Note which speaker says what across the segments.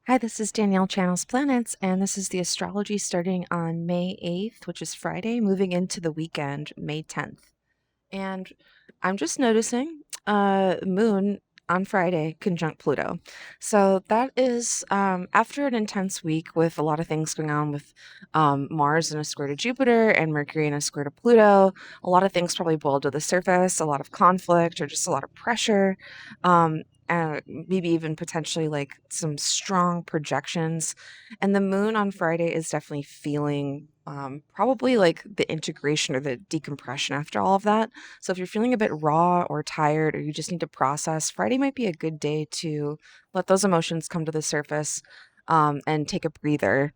Speaker 1: Hi, this is Danielle Channels Planets, and this is the astrology starting on May 8th, which is Friday, moving into the weekend, May 10th. And I'm just noticing Moon on Friday conjunct Pluto. So that is after an intense week with a lot of things going on with Mars in a square to Jupiter and Mercury in a square to Pluto. A lot of things probably boiled to the surface, a lot of conflict or just a lot of pressure. Maybe even potentially like some strong projections. And the moon on Friday is definitely feeling probably like the integration or the decompression after all of that. So if you're feeling a bit raw or tired or you just need to process, Friday might be a good day to let those emotions come to the surface and take a breather.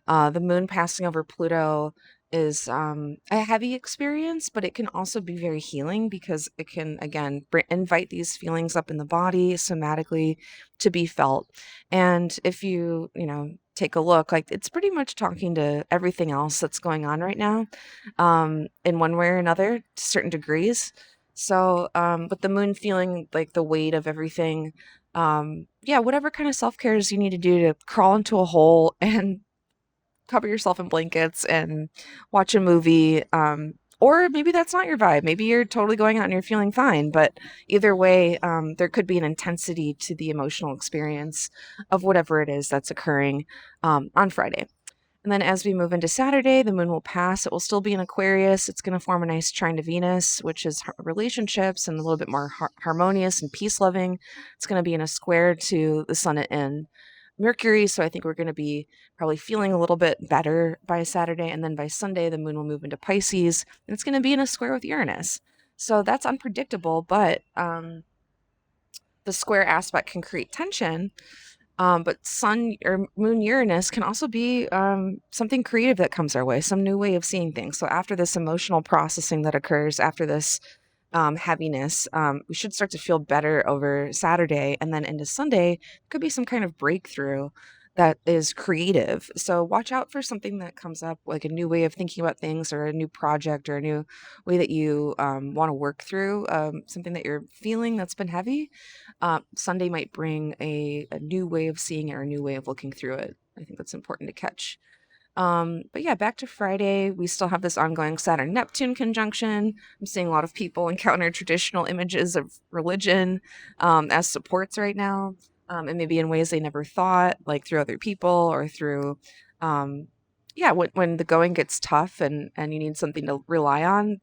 Speaker 1: The moon passing over Pluto is a heavy experience, but it can also be very healing because it can, again, invite these feelings up in the body somatically to be felt. And if take a look, like it's pretty much talking to everything else that's going on right now in one way or another to certain degrees. So, with the moon feeling like the weight of everything, yeah, whatever kind of self cares you need to do to crawl into a hole and cover yourself in blankets and watch a movie. Or maybe that's not your vibe. Maybe you're totally going out and you're feeling fine. But either way, there could be an intensity to the emotional experience of whatever it is that's occurring on Friday. And then as we move into Saturday, the moon will pass. It will still be in Aquarius. It's going to form a nice trine to Venus, which is relationships and a little bit more harmonious and peace loving. It's going to be in a square to the sun in Mercury. So I think we're going to be probably feeling a little bit better by Saturday. And then by Sunday, the moon will move into Pisces and it's going to be in a square with Uranus. So that's unpredictable, but the square aspect can create tension, but Sun or Moon Uranus can also be something creative that comes our way, some new way of seeing things. So after this emotional processing that occurs, after this heaviness, we should start to feel better over Saturday. And then into Sunday, could be some kind of breakthrough that is creative. So watch out for something that comes up, like a new way of thinking about things or a new project or a new way that you want to work through something that you're feeling that's been heavy. Sunday might bring a new way of seeing it or a new way of looking through it. I think that's important to catch. But yeah, back to Friday, we still have this ongoing Saturn Neptune conjunction. I'm seeing a lot of people encounter traditional images of religion as supports right now, and maybe in ways they never thought, like through other people or through, yeah, when the going gets tough and you need something to rely on,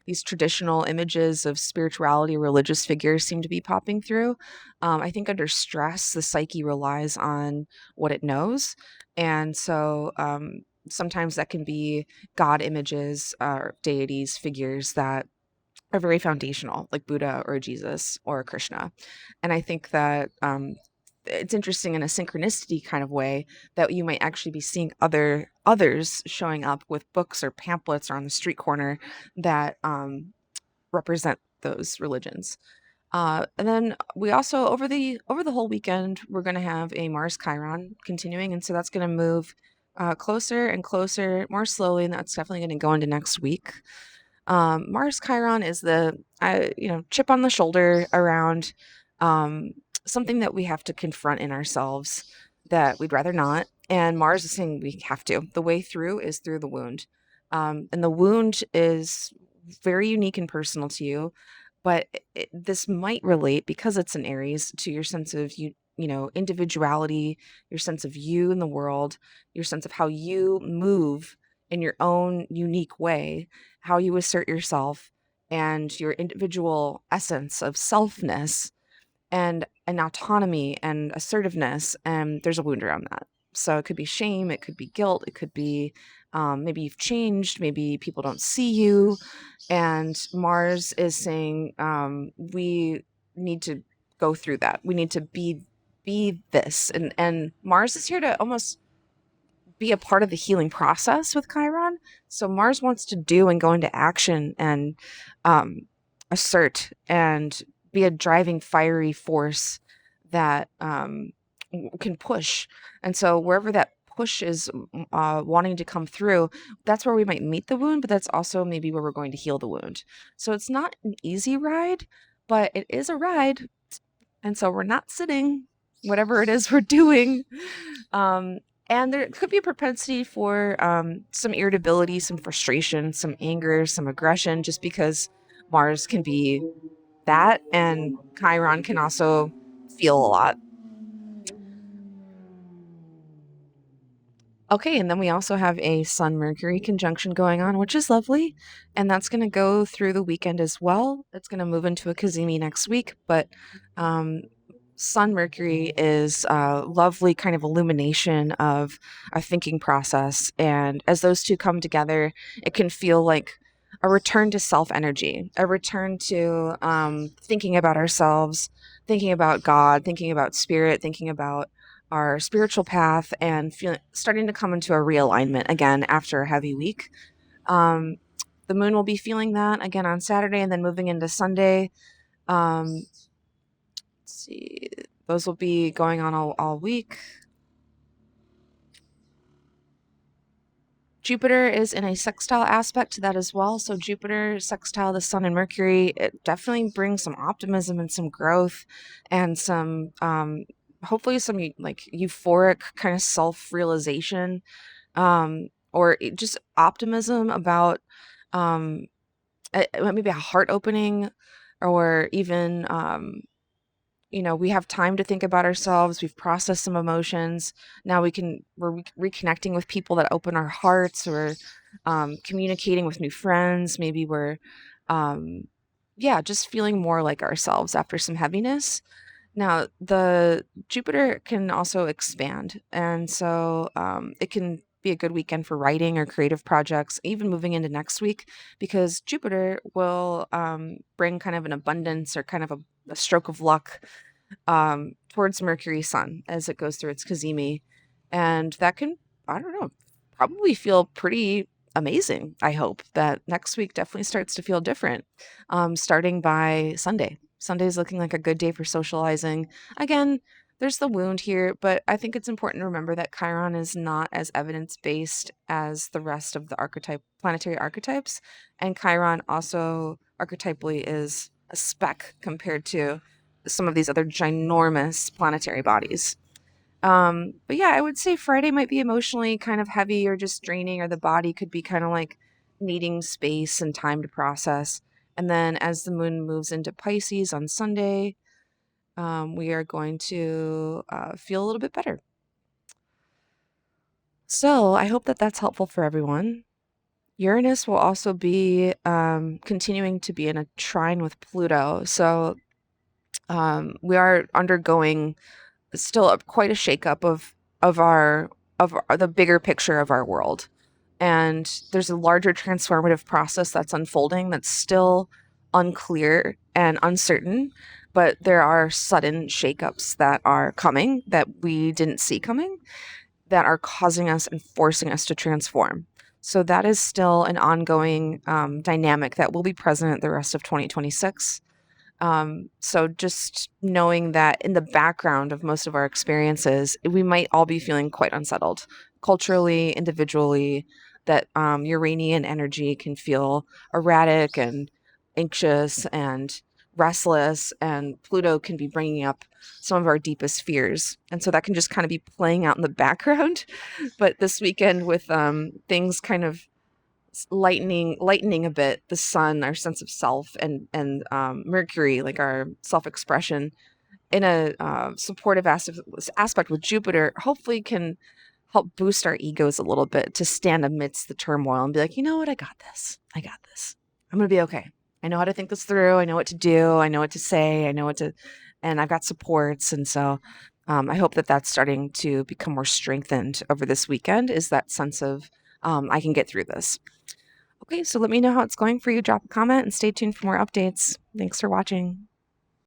Speaker 1: these traditional images of spirituality, religious figures seem to be popping through. I think under stress, the psyche relies on what it knows. And so sometimes that can be God images or deities, figures that are very foundational, like Buddha or Jesus or Krishna. And I think that it's interesting in a synchronicity kind of way that you might actually be seeing others showing up with books or pamphlets or on the street corner that represent those religions. And then we also over the whole weekend we're going to have a Mars Chiron continuing, and so that's going to move closer and closer, more slowly, and that's definitely going to go into next week. Mars Chiron is the chip on the shoulder around um, something that we have to confront in ourselves that we'd rather not, and Mars is saying we have to. The way through is through the wound, and the wound is very unique and personal to you, but this might relate because it's an Aries to your sense of individuality, your sense of you in the world, your sense of how you move in your own unique way, how you assert yourself, and your individual essence of selfness and autonomy and assertiveness. And there's a wound around that. So it could be shame, it could be guilt, it could be maybe you've changed, maybe people don't see you. And Mars is saying we need to go through that. We need to be this. And Mars is here to almost be a part of the healing process with Chiron. So Mars wants to do and go into action and um, assert and be a driving, fiery force that can push. And so wherever that push is wanting to come through, that's where we might meet the wound, but that's also maybe where we're going to heal the wound. So it's not an easy ride, but it is a ride. And so we're not sitting. whatever it is we're doing. Um, and there could be a propensity for some irritability, some frustration, some anger, some aggression, just because Mars can be that, and Chiron can also feel a lot. Okay, and then we also have a Sun Mercury conjunction going on, which is lovely. And that's going to go through the weekend as well. It's going to move into a Kazemi next week. But um, Sun Mercury is a lovely kind of illumination of a thinking process. And as those two come together, it can feel like a return to self energy, a return to thinking about ourselves, thinking about God, thinking about spirit, thinking about our spiritual path, and starting to come into a realignment again after a heavy week. Um, the moon will be feeling that again on Saturday, and then moving into Sunday. Let's see, those will be going on all week. Jupiter is in a sextile aspect to that as well. So Jupiter sextile the Sun and Mercury, it definitely brings some optimism and some growth, and some hopefully some like euphoric kind of self-realization, or just optimism about um, maybe a heart opening, or even we have time to think about ourselves. We've processed some emotions. Now we're reconnecting with people that open our hearts, or communicating with new friends. Maybe we're um, yeah, just feeling more like ourselves after some heaviness. Now, the Jupiter can also expand, and so it can be a good weekend for writing or creative projects, even moving into next week, because Jupiter will bring kind of an abundance, or kind of a stroke of luck towards Mercury Sun as it goes through its Cazimi. And that can, I don't know, probably feel pretty amazing. I hope that next week definitely starts to feel different, starting by Sunday. Sunday is looking like a good day for socializing. Again, there's the wound here, but I think it's important to remember that Chiron is not as evidence based as the rest of the planetary archetypes. And Chiron also archetypally is a speck compared to some of these other ginormous planetary bodies. But yeah, I would say Friday might be emotionally kind of heavy or just draining, or the body could be kind of like needing space and time to process. And then as the moon moves into Pisces on Sunday, we are going to feel a little bit better. So I hope that that's helpful for everyone. Uranus will also be continuing to be in a trine with Pluto. So we are undergoing still quite a shakeup of the bigger picture of our world, and there's a larger transformative process that's unfolding that's still unclear and uncertain, but there are sudden shakeups that are coming that we didn't see coming, that are causing us and forcing us to transform. So that is still an ongoing dynamic that will be present the rest of 2026. So just knowing that in the background of most of our experiences, we might all be feeling quite unsettled culturally, individually, that Uranian energy can feel erratic and anxious and restless, and Pluto can be bringing up some of our deepest fears. And so that can just kind of be playing out in the background. But this weekend, with things kind of lightening a bit, the sun, our sense of self, and Mercury, like our self-expression, in a supportive aspect with Jupiter, hopefully can help boost our egos a little bit to stand amidst the turmoil and be like, you know what, I got this, I'm gonna be okay. I know how to think this through. I know what to do. I know what to say. And I've got supports. And so I hope that that's starting to become more strengthened over this weekend, is that sense of I can get through this. Okay, so let me know how it's going for you. Drop a comment and stay tuned for more updates. Thanks for watching.